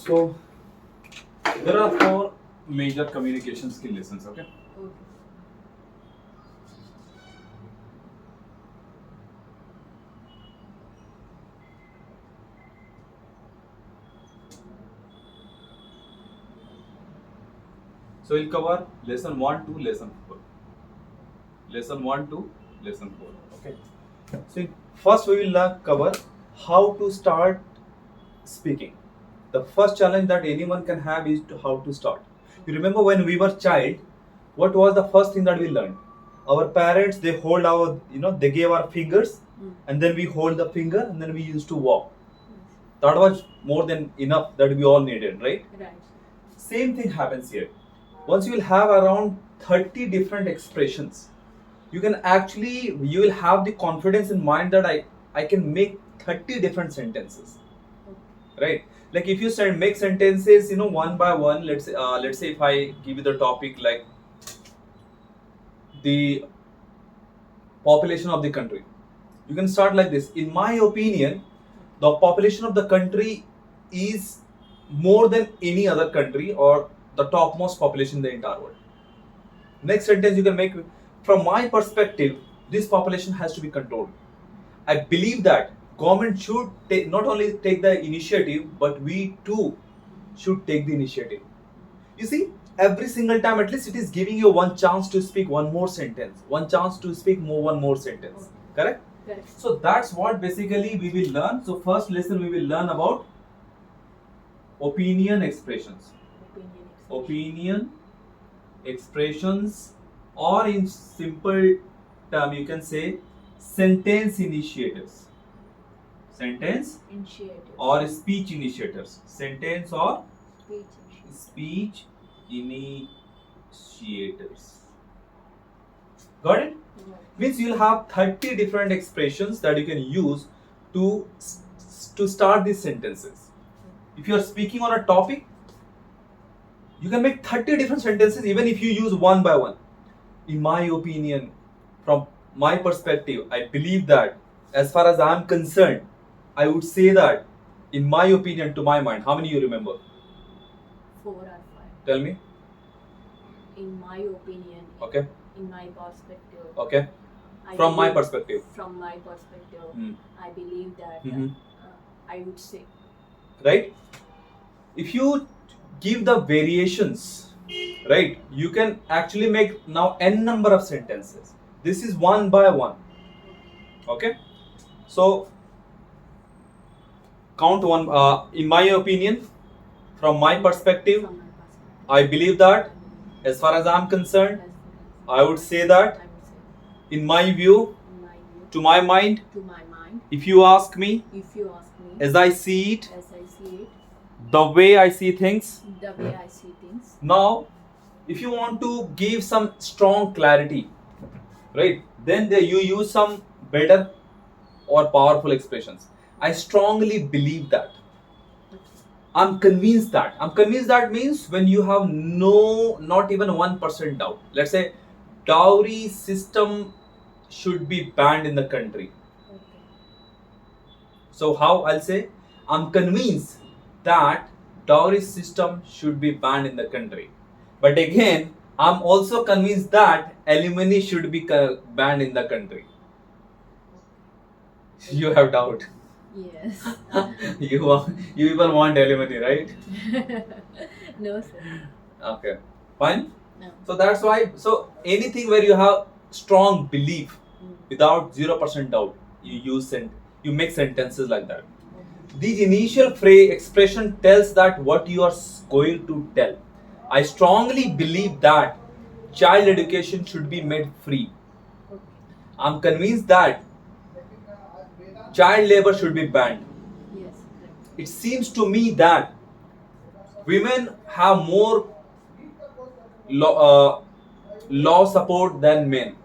So there are four major communication skill lessons. Okay. Okay. So we'll cover lesson 1 to lesson 4. Lesson 1 to lesson 4. Okay. So first we will cover how to start speaking. The first challenge that anyone can have is how to start. You remember when we were child, what was the first thing that we learned? Our parents, they hold our, they gave our fingers, and then we hold the finger, and then we used to walk. That was more than enough that we all needed, right? Right. Same thing happens here. Once you will have around 30 different expressions, you will have the confidence in mind that I can make 30 different sentences, right? Like if you make sentences, one by one. Let's say if I give you the topic like the population of the country, you can start like this. In my opinion, the population of the country is more than any other country, or the topmost population in the entire world. Next sentence you can make, from my perspective, this population has to be controlled. I believe that government should not only take the initiative, but we too should take the initiative. You see, every single time, at least it is giving you one chance to speak one more sentence, one chance to speak one more sentence. Correct? Correct. So that's what basically we will learn. So first lesson we will learn about opinion expressions. Opinion expressions, or in simple term you can say sentence initiators. Sentence Initiators. or speech initiators. Sentence or Speech initiators. speech initiators. Got it? Right. Means you'll have 30 different expressions that you can use to start these sentences. If you are speaking on a topic, you can make 30 different sentences even if you use one by one. In my opinion, from my perspective, I believe that, as far as I am concerned, I would say that, in my opinion, to my mind. How many you remember? 4 or 5. Tell me. In my opinion. Okay. In my perspective. Okay. I From my believe- perspective. From my perspective, Hmm. I believe that I would say. Right? If you give the variations, right, you can actually make now n number of sentences. This is one by one. Okay. So count one. In my opinion, from my perspective, From my perspective. I believe that, as far as I am concerned, I would say that, I would say. in my view, In my view. to my mind, To my mind. if you ask me, If you ask me. as I see it, As I see it. the way I see things. The way I see things. Now, if you want to give some strong clarity, right, then you use some better or powerful expressions. I strongly believe that. I'm convinced that. I'm convinced that means when you have not even 1% doubt. Let's say dowry system should be banned in the country. Okay. So how I'll say, I'm convinced that dowry system should be banned in the country. But again, I'm also convinced that alimony should be banned in the country. You have doubt. Yes. You even want alimony, right? No, sir. Okay, fine. No. So that's why. So anything where you have strong belief without 0% doubt, you make sentences like that. The initial phrase expression tells that what you are going to tell. I strongly believe that child education should be made free. Okay. I'm convinced that child labor should be banned. Yes. Correct. It seems to me that women have more law support than men. Yes.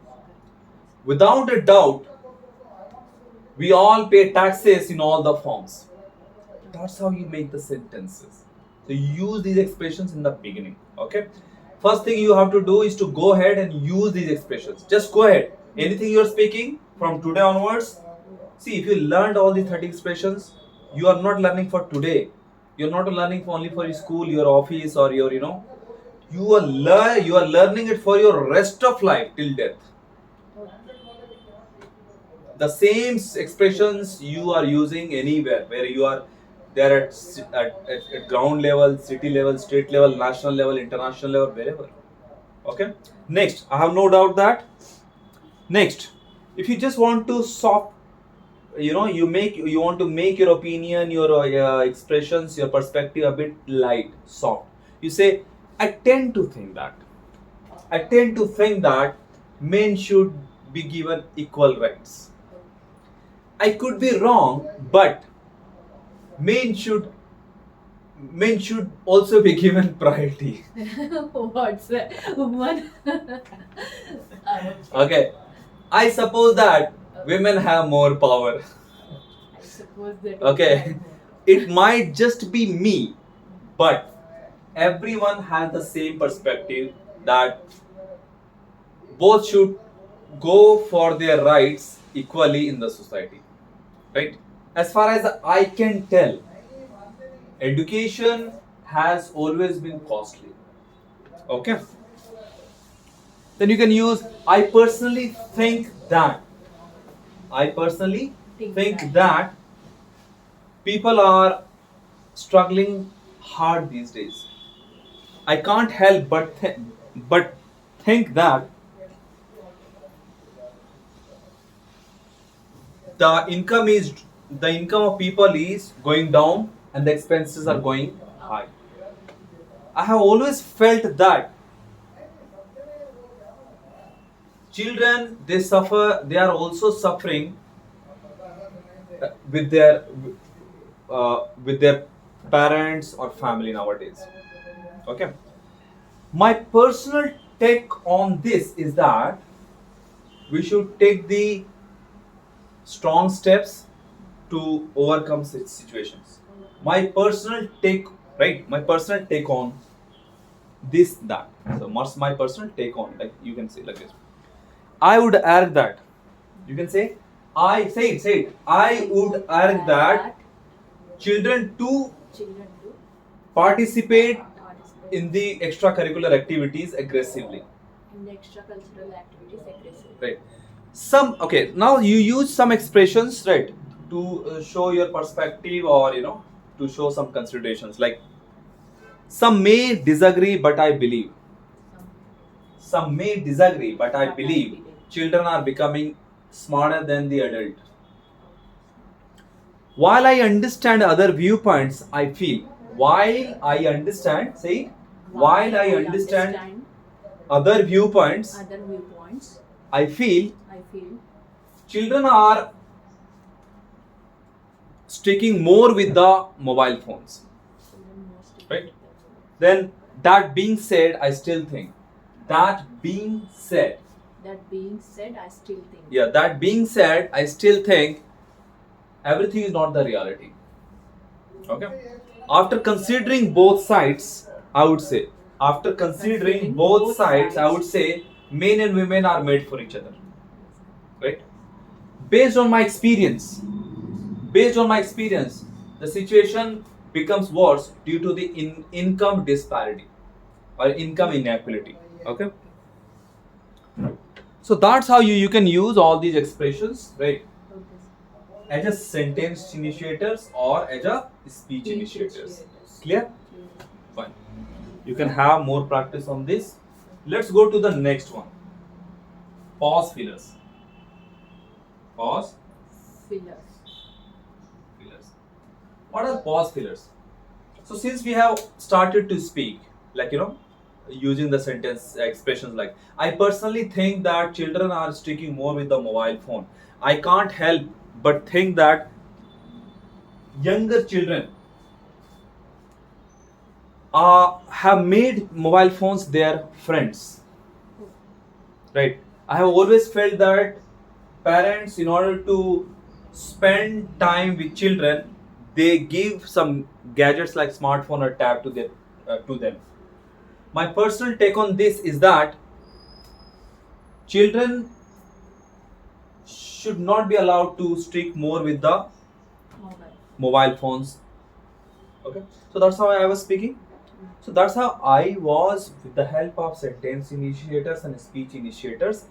Correct. Without a doubt, we all pay taxes in all the forms. That's how you make the sentences. So you use these expressions in the beginning. Okay. First thing you have to do is to go ahead and use these expressions. Just go ahead. Anything you're speaking from today onwards. See, if you learned all these 30 expressions, you are not learning for today. You're not learning only for your school, your office, or your you are learning it for your rest of life till death. The same expressions you are using anywhere where you are there at ground level, city level, state level, national level, international level, wherever. Okay. Next, I have no doubt that. Next, if you just want to soft, you want to make your opinion, your expressions, your perspective a bit light, soft. You say, I tend to think that. I tend to think that men should be given equal rights. I could be wrong, but men should men should also be given priority. What's that? One. Okay. I suppose that women have more power. I suppose that. Okay. It might just be me, but everyone has the same perspective that both should go for their rights equally in the society. Right? As far as I can tell, education has always been costly. Okay. Then you can use I personally think that. I personally think that people are struggling hard these days. I can't help but think that the the income of people is going down and the expenses are going high. I have always felt that children they are also suffering with their parents or family nowadays. Okay. My personal take on this is that we should take the strong steps to overcome such situations. My personal take, right? My personal take on this that. So my personal take on, like you can say like this. I would argue that you can say say it. I would argue that children too participate in the extracurricular activities aggressively. In the extracurricular activities aggressively. Right. Okay. Now you use some expressions, right, to show your perspective or to show some considerations. Like some may disagree, but I believe. Some may disagree, but I believe children are becoming smarter than the adult. While I understand other viewpoints, I feel. While I understand, say it. While I understand other viewpoints, I feel children are sticking more with the mobile phones. Right? Then that being said, I still think. That being said, I still think. yeah, that being said, I still think everything is not the reality. Okay. After considering both sides, I would say, men and women are made for each other. Right? Based on my experience, the situation becomes worse due to the income disparity or income inequality. Okay. So that's how you can use all these expressions, right? As a sentence initiators or as a speech initiators. Clear? Fine. You can have more practice on this. Let's go to the next one. Pause fillers. Pause Fillers. fillers. What are pause fillers? So since we have started to speak, like using the sentence expressions like I personally think that children are sticking more with the mobile phone. I can't help but think that younger children have made mobile phones their friends. Right? I have always felt that parents, in order to spend time with children, they give some gadgets like smartphone or tab to them. My personal take on this is that children should not be allowed to stick more with the mobile phones Okay, so that's how I was speaking. So that's how I was, with the help of sentence initiators and speech initiators,